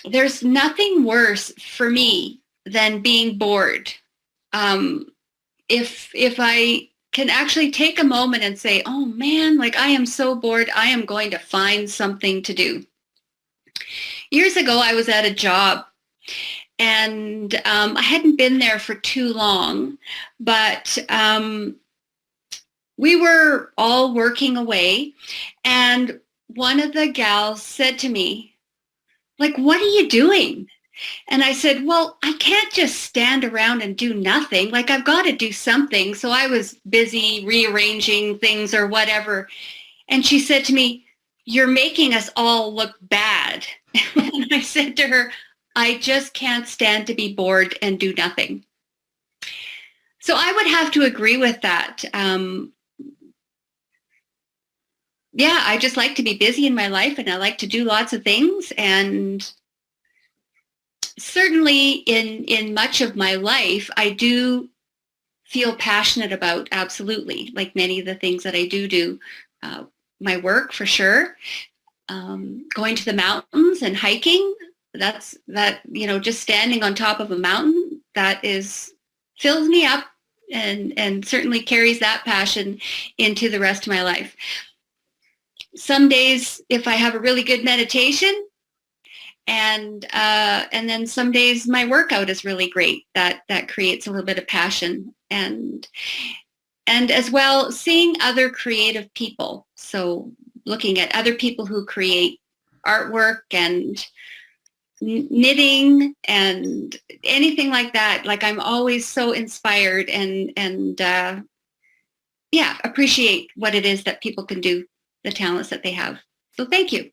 there's nothing worse for me than being bored. If I can actually take a moment and say, oh man, like I am so bored, I am going to find something to do. Years ago, I was at a job and I hadn't been there for too long, but we were all working away, and one of the gals said to me, like, what are you doing? And I said, well, I can't just stand around and do nothing. Like, I've got to do something. So I was busy rearranging things or whatever. And she said to me, you're making us all look bad. And I said to her, I just can't stand to be bored and do nothing. So I would have to agree with that. Yeah, I just like to be busy in my life, and I like to do lots of things. And certainly in much of my life, I do feel passionate about, absolutely, like many of the things that I do. My work, for sure. Going to the mountains and hiking, just standing on top of a mountain, fills me up and certainly carries that passion into the rest of my life. Some days, if I have a really good meditation, and then some days my workout is really great, that creates a little bit of passion, and as well seeing other creative people. So looking at other people who create artwork and knitting and anything like that. Like, I'm always so inspired and appreciate what it is that people can do, the talents that they have. So thank you.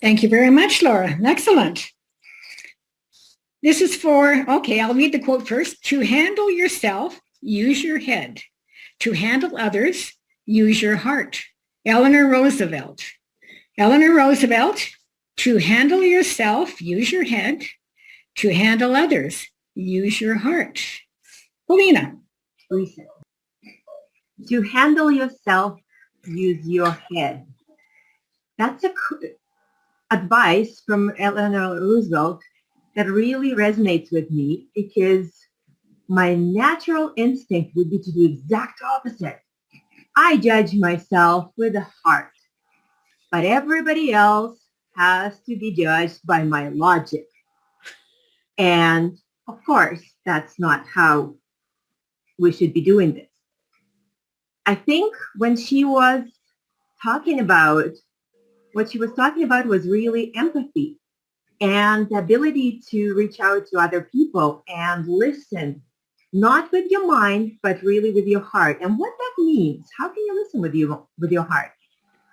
Thank you very much, Laura. Excellent. This is I'll read the quote first. To handle yourself, use your head. To handle others, use your heart. Eleanor Roosevelt. Eleanor Roosevelt, to handle yourself, use your head. To handle others, use your heart. Paulina. To handle yourself, use your head. That's advice from Eleanor Roosevelt that really resonates with me, because my natural instinct would be to do the exact opposite. I judge myself with the heart, but everybody else has to be judged by my logic. And of course, that's not how we should be doing this. I think when she was talking about, what she was talking about was really empathy and the ability to reach out to other people and listen, not with your mind, but really with your heart. And what that means, how can you listen with your heart?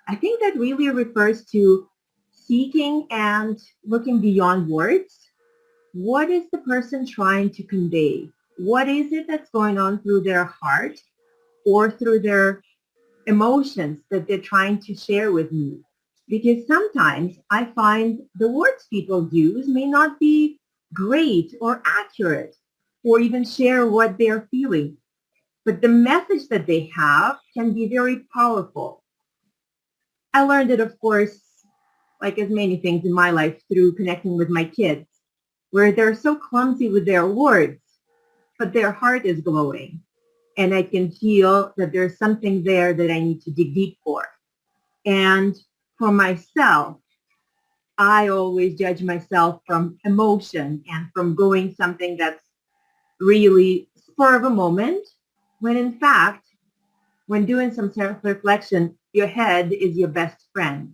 I think that really refers to seeking and looking beyond words. What is the person trying to convey? What is it that's going on through their heart or through their emotions that they're trying to share with me? Because sometimes I find the words people use may not be great or accurate or even share what they're feeling. But the message that they have can be very powerful. I learned it, of course, like as many things in my life, through connecting with my kids, where they're so clumsy with their words, but their heart is glowing. And I can feel that there's something there that I need to dig deep for. And for myself, I always judge myself from emotion and from going something that's really spur of a moment, when in fact, when doing some self-reflection, your head is your best friend.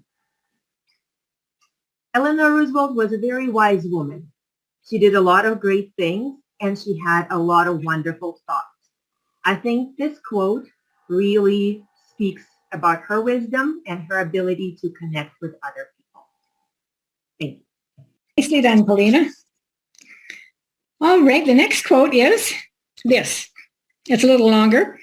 Eleanor Roosevelt was a very wise woman. She did a lot of great things, and she had a lot of wonderful thoughts. I think this quote really speaks about her wisdom and her ability to connect with other people. Thank you. Nicely done, Paulina. All right, the next quote is this. It's a little longer.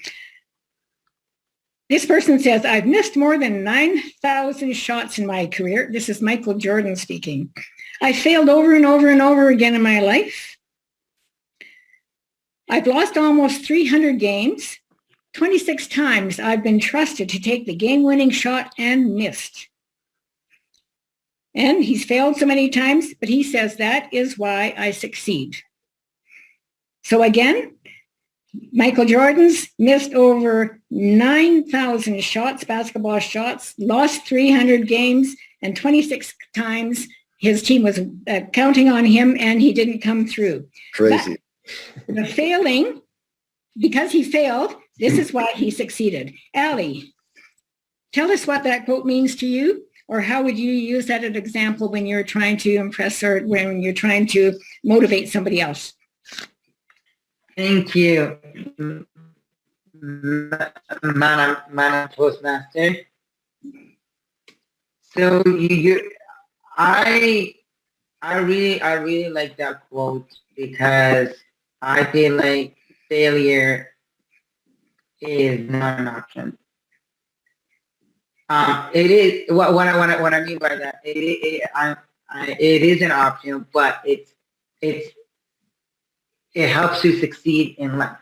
This person says, I've missed more than 9,000 shots in my career. This is Michael Jordan speaking. I failed over and over and over again in my life. I've lost almost 300 games. 26 times I've been trusted to take the game-winning shot and missed. And he's failed so many times, but he says that is why I succeed. So again, Michael Jordan's missed over 9,000 shots, basketball shots, lost 300 games, and 26 times his team was counting on him and he didn't come through. Crazy. But the failing, because he failed, this is why he succeeded. Allie, tell us what that quote means to you, or how would you use that as an example when you're trying to impress or when you're trying to motivate somebody else? Thank you, Madam Toastmaster. So I really like that quote because I feel like failure is not an option. It is what I mean by that. It is an option, but it helps you succeed in life.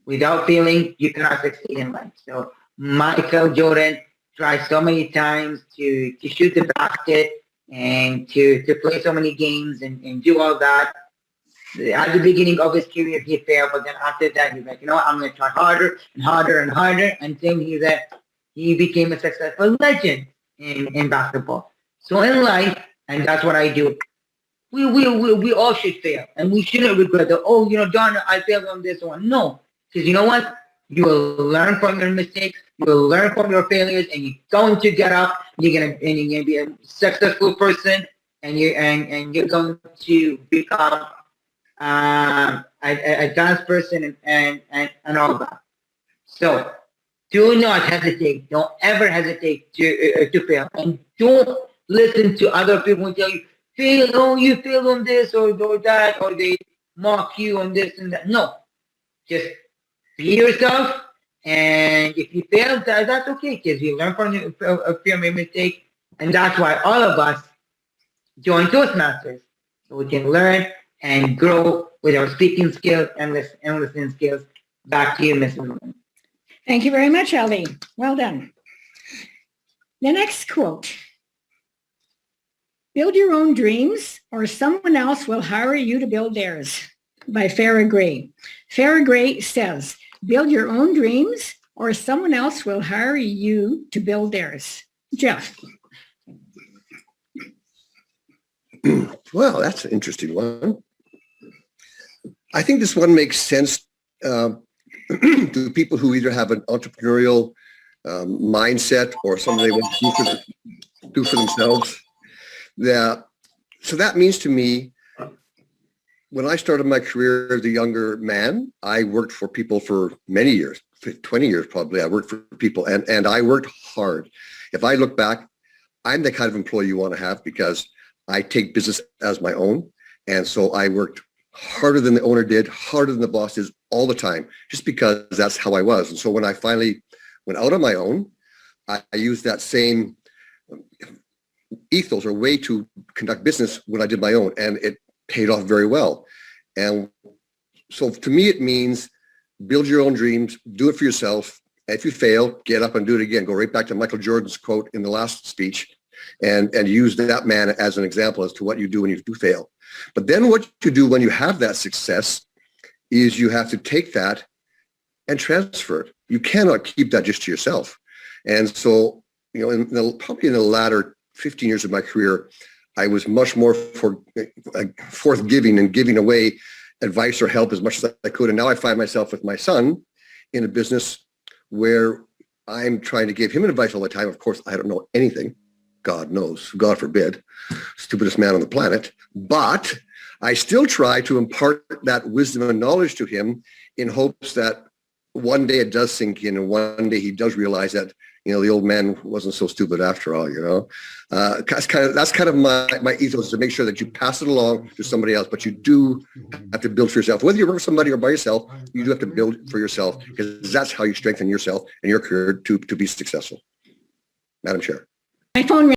Without failing, you cannot succeed in life. So Michael Jordan tried so many times to shoot the basket and to play so many games and do all that. At the beginning of his career, he failed, but then after that, he's like, you know what, I'm going to try harder and harder and harder until he became a successful legend in basketball. So in life, and that's what I do, we all should fail, and we shouldn't regret that. Oh, darn it, I failed on this one. No, because you know what? You will learn from your mistakes. You will learn from your failures, and you're going to get up. You're gonna be a successful person, and you're going to become a dance person and all that. So do not hesitate. Don't ever hesitate to fail, and don't listen to other people who tell you, fail, oh, you failed on this or that, or they mock you on this and that. No, just be yourself, and if you fail, that's okay, because you learn from your mistake, and that's why all of us join Toastmasters, so we can learn and grow with our speaking skills and listening skills. Back to you, Ms. Lewin. Thank you very much, Ali. Well done. The next quote. Build your own dreams or someone else will hire you to build theirs, by Farrah Gray. Farrah Gray says, build your own dreams or someone else will hire you to build theirs. Jeff. Well, that's an interesting one. I think this one makes sense to people who either have an entrepreneurial mindset or something they want to do for themselves. So that means to me, when I started my career as a younger man, I worked for people for many years, 20 years probably. I worked for people and I worked hard. If I look back, I'm the kind of employee you want to have because I take business as my own. And so I worked harder than the owner did, harder than the boss did all the time, just because that's how I was. And so when I finally went out on my own, I used that same ethos or way to conduct business when I did my own, and it paid off very well. And so to me, it means build your own dreams, do it for yourself. If you fail, get up and do it again. Go right back to Michael Jordan's quote in the last speech and use that man as an example as to what you do when you do fail. But then what you do when you have that success is you have to take that and transfer it. You cannot keep that just to yourself. And so, probably in the latter 15 years of my career, I was much more forthgiving and giving away advice or help as much as I could. And now I find myself with my son in a business where I'm trying to give him advice all the time. Of course, I don't know anything. God knows, God forbid, stupidest man on the planet. But I still try to impart that wisdom and knowledge to him in hopes that one day it does sink in and one day he does realize that, the old man wasn't so stupid after all, That's kind of my ethos, to make sure that you pass it along to somebody else, but you do have to build for yourself. Whether you work for somebody or by yourself, you do have to build for yourself, because that's how you strengthen yourself and your career to be successful. Madam Chair. My phone